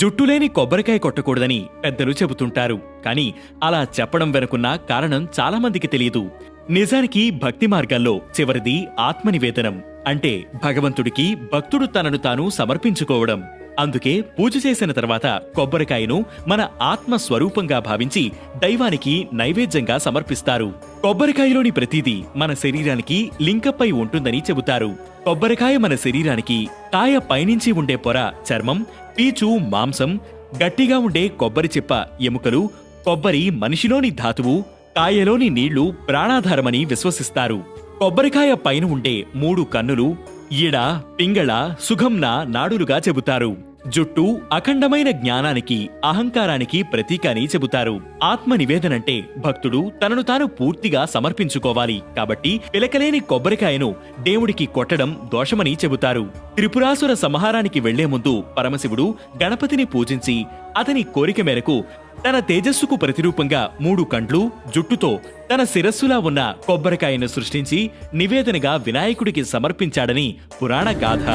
జుట్టులేని కొబ్బరికాయ కొట్టకూడదని పెద్దలు చెబుతుంటారు. కాని అలా చెప్పడం వెనుకున్న కారణం చాలామందికి తెలియదు. నిజానికి భక్తి మార్గంలో చివరిది ఆత్మనివేదనం, అంటే భగవంతుడికి భక్తుడు తనను తాను సమర్పించుకోవడం. అందుకే పూజ చేసిన తర్వాత కొబ్బరికాయను మన ఆత్మ స్వరూపంగా భావించి దైవానికి నైవేద్యంగా సమర్పిస్తారు. కొబ్బరికాయలోని ప్రతిదీ మన శరీరానికి లింకప్ అయి ఉంటుందని చెబుతారు. కొబ్బరికాయ మన శరీరానికి, కాయ పైనుంచి ఉండే పొర చర్మం, పీచు మాంసం, గట్టిగా ఉండే కొబ్బరి చిప్ప ఎముకలు, కొబ్బరి మనిషిలోని ధాతువు, కాయలోని నీళ్లు ప్రాణాధారమని విశ్వసిస్తారు. కొబ్బరికాయ పైన ఉండే 3 కన్నులు ఈడ, పింగళ, సుఘంన నాడులుగా చెబుతారు. జుట్టు అఖండమైన జ్ఞానానికి, అహంకారానికి ప్రతీక అని చెబుతారు. ఆత్మ నివేదనంటే భక్తుడు తనను తాను పూర్తిగా సమర్పించుకోవాలి. కాబట్టి పిలకలేని కొబ్బరికాయను దేవుడికి కొట్టడం దోషమని చెబుతారు. త్రిపురాసుర సంహారానికి వెళ్లే ముందు పరమశివుడు గణపతిని పూజించి అతని కోరిక మేరకు తన తేజస్సుకు ప్రతిరూపంగా 3 కండ్లు, జుట్టుతో తన శిరస్సులా ఉన్న కొబ్బరికాయను సృష్టించి నివేదనగా వినాయకుడికి సమర్పించాడని పురాణ గాథ.